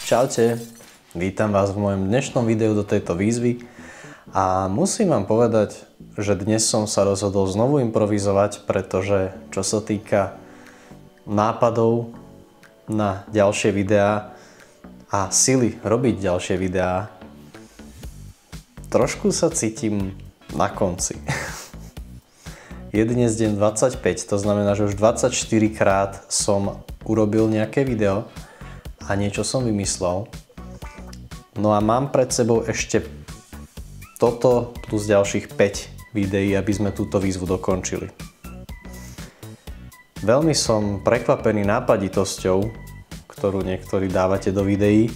Čaute, vítam vás v mojom dnešnom videu do tejto výzvy a musím vám povedať, že dnes som sa rozhodol znovu improvizovať, pretože čo sa týka nápadov na ďalšie videá a sily robiť ďalšie videá, trošku sa cítim na konci. Je dnes deň 25, to znamená, že už 24 krát som urobil nejaké video a niečo som vymyslel. No a mám pred sebou ešte toto plus ďalších 5 videí, aby sme túto výzvu dokončili. Veľmi som prekvapený nápaditosťou, ktorú niektorí dávate do videí.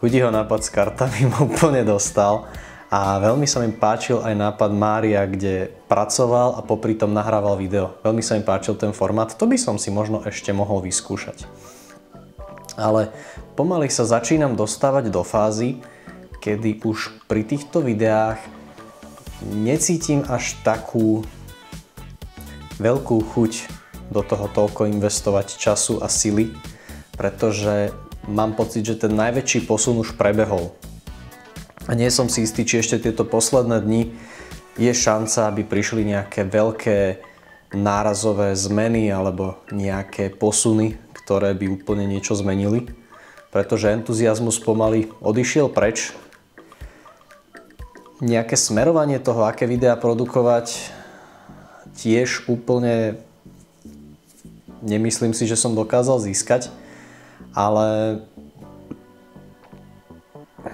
Hudiho nápad s kartami ma úplne dostal. A veľmi sa mi páčil aj nápad Mária, kde pracoval a popri tom nahrával video. Veľmi sa mi páčil ten formát, to by som si možno ešte mohol vyskúšať. Ale pomaly sa začínam dostávať do fázy, kedy už pri týchto videách necítim až takú veľkú chuť do toho toľko investovať času a sily, pretože mám pocit, že ten najväčší posun už prebehol. A nie som si istý, či ešte tieto posledné dni je šanca, aby prišli nejaké veľké nárazové zmeny alebo nejaké posuny, ktoré by úplne niečo zmenili. Pretože entuziasmus pomaly odišiel preč. Nejaké smerovanie toho, aké videá produkovať, tiež úplne nemyslím si, že som dokázal získať. Ale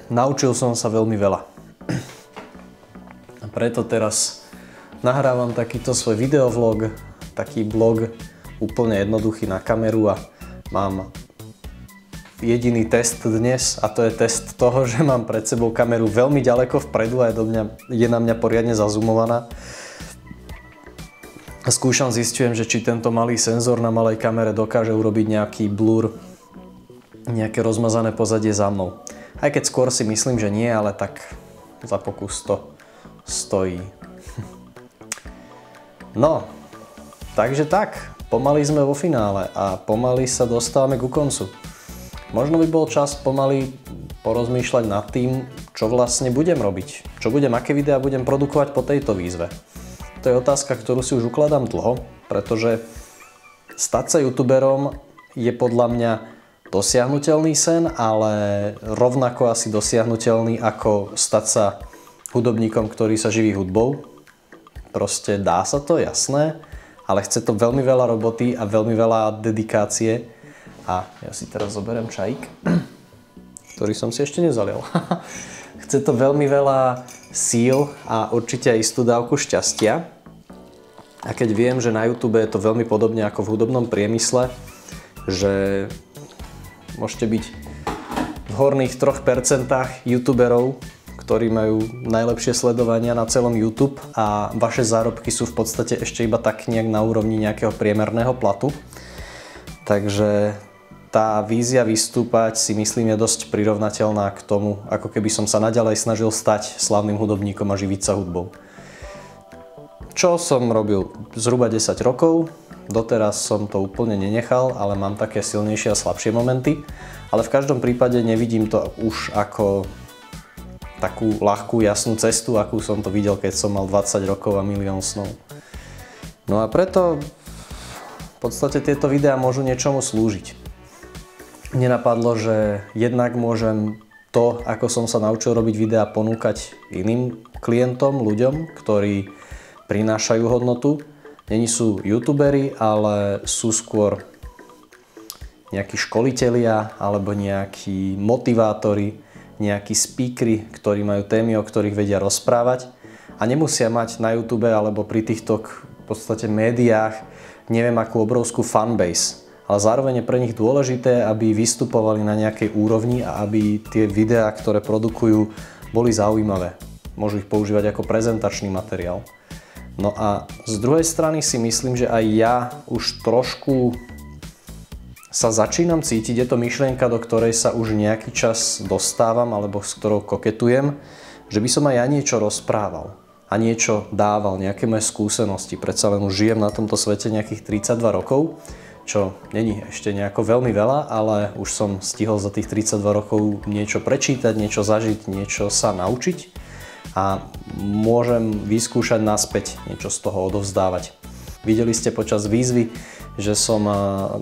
naučil som sa veľmi veľa. A preto teraz nahrávam takýto svoj videovlog, taký blog úplne jednoduchý na kameru a mám jediný test dnes a to je test toho, že mám pred sebou kameru veľmi ďaleko vpredu a je na mňa poriadne zazumovaná. A skúšam, zistujem, že či tento malý senzor na malej kamere dokáže urobiť nejaký blur, nejaké rozmazané pozadie za mnou. Aj keď skôr si myslím, že nie, ale tak za pokus to stojí. No, takže tak, pomaly sme vo finále a pomaly sa dostávame ku koncu. Možno by bol čas pomaly porozmýšľať nad tým, čo vlastne budem robiť. Aké videá budem produkovať po tejto výzve. To je otázka, ktorú si už ukladám dlho, pretože stať sa youtuberom je podľa mňa dosiahnuteľný sen, ale rovnako asi dosiahnuteľný ako stať sa hudobníkom, ktorý sa živí hudbou. Proste dá sa to, jasné, ale chce to veľmi veľa roboty a veľmi veľa dedikácie. A ja si teraz zoberiem čajík, ktorý som si ešte nezalial. Chce to veľmi veľa síl a určite aj istú dávku šťastia. A keď viem, že na YouTube je to veľmi podobne ako v hudobnom priemysle, že môžete byť v horných 3% youtuberov, ktorí majú najlepšie sledovania na celom YouTube a vaše zárobky sú v podstate ešte iba tak nejak na úrovni nejakého priemerného platu. Takže tá vízia vystúpať si myslím je dosť prirovnateľná k tomu, ako keby som sa naďalej snažil stať slávnym hudobníkom a živiť sa hudbou. Čo som robil zhruba 10 rokov. Doteraz som to úplne nenechal, ale mám také silnejšie a slabšie momenty. Ale v každom prípade nevidím to už ako takú ľahkú, jasnú cestu, akú som to videl, keď som mal 20 rokov a milión snov. No a preto v podstate tieto videá môžu niečomu slúžiť. Nenapadlo, že jednak môžem to, ako som sa naučil robiť videá, ponúkať iným klientom, ľuďom, ktorí prinášajú hodnotu. Není sú youtuberi, ale sú skôr nejakí školitelia alebo nejakí motivátori, nejakí speakery, ktorí majú témy, o ktorých vedia rozprávať a nemusia mať na YouTube alebo pri TikTok v podstate médiách neviem akú obrovskú fanbase. Ale zároveň je pre nich dôležité, aby vystupovali na nejakej úrovni a aby tie videá, ktoré produkujú, boli zaujímavé. Môžu ich používať ako prezentačný materiál. No a z druhej strany si myslím, že aj ja už trošku sa začínam cítiť, je to myšlienka, do ktorej sa už nejaký čas dostávam alebo s ktorou koketujem, že by som aj ja niečo rozprával a niečo dával, nejaké moje skúsenosti. Predsa len už žijem na tomto svete nejakých 32 rokov, čo není ešte nejako veľmi veľa, ale už som stihol za tých 32 rokov niečo prečítať, niečo zažiť, niečo sa naučiť a môžem vyskúšať naspäť niečo z toho odovzdávať. Videli ste počas výzvy, že som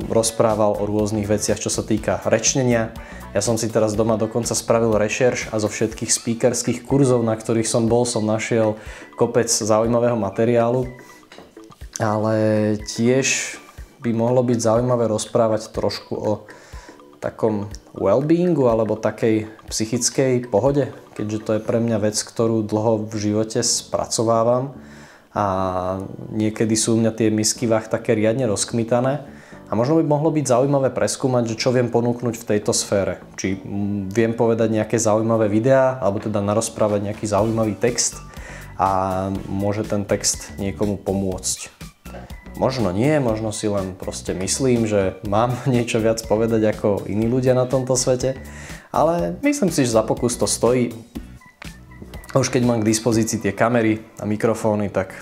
rozprával o rôznych veciach, čo sa týka rečnenia. Ja som si teraz doma dokonca spravil rešerš a zo všetkých speakerských kurzov, na ktorých som bol, som našiel kopec zaujímavého materiálu. Ale tiež by mohlo byť zaujímavé rozprávať trošku o takom well-beingu alebo takej psychickej pohode, keďže to je pre mňa vec, ktorú dlho v živote spracovávam a niekedy sú u mňa tie misky váh také riadne rozkmitané a možno by mohlo byť zaujímavé preskúmať, že čo viem ponúknuť v tejto sfére. Či viem povedať nejaké zaujímavé videá alebo teda narozprávať nejaký zaujímavý text a môže ten text niekomu pomôcť. Možno nie, možno si len proste myslím, že mám niečo viac povedať ako iní ľudia na tomto svete, ale myslím si, že za pokus to stojí. Už keď mám k dispozícii tie kamery a mikrofóny, tak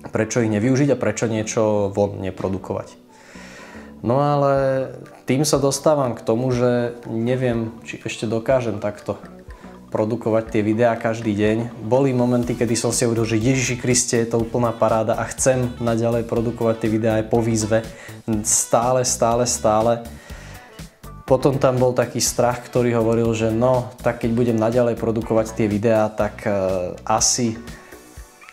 prečo ich nevyužiť a prečo niečo von neprodukovať. No ale tým sa dostávam k tomu, že neviem, či ešte dokážem takto produkovať tie videá každý deň. Boli momenty, kedy som si hovoril, že Ježiši Kriste, je to úplná paráda a chcem naďalej produkovať tie videá aj po výzve. Stále. Potom tam bol taký strach, ktorý hovoril, že no, tak keď budem naďalej produkovať tie videá, tak asi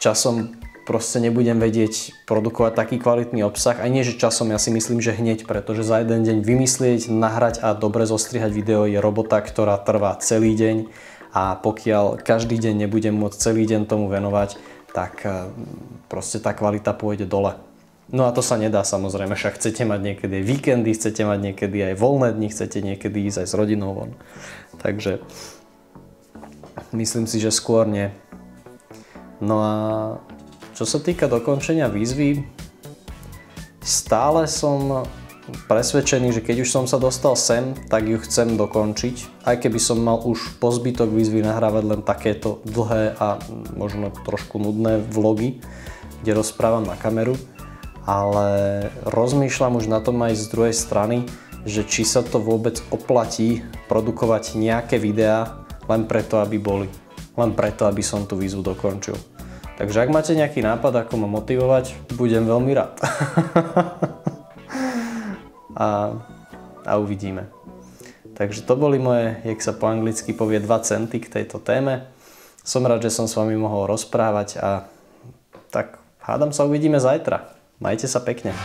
časom proste nebudem vedieť produkovať taký kvalitný obsah. Aj nie, že časom, ja si myslím, že hneď, pretože za jeden deň vymyslieť, nahrať a dobre zostrihať video je robota, ktorá trvá celý deň. A pokiaľ každý deň nebudem môcť celý deň tomu venovať, tak proste tá kvalita pôjde dole. No a to sa nedá samozrejme, však chcete mať niekedy aj víkendy, chcete mať niekedy aj voľné dni, chcete niekedy ísť aj s rodinou von. Takže myslím si, že skôr nie. No a čo sa týka dokončenia výzvy, stále som presvedčený, že keď už som sa dostal sem, tak ju chcem dokončiť. Aj keby som mal už po zbytok výzvy nahrávať len takéto dlhé a možno trošku nudné vlogy, kde rozprávam na kameru. Ale rozmýšľam už na tom aj z druhej strany, že či sa to vôbec oplatí produkovať nejaké videá len preto, aby boli. Len preto, aby som tú výzvu dokončil. Takže ak máte nejaký nápad, ako ma motivovať, budem veľmi rád. A uvidíme. Takže to boli moje, jak sa po anglicky povie, 2 centy k tejto téme. Som rád, že som s vami mohol rozprávať a tak hádam sa uvidíme zajtra. Majte sa pekne.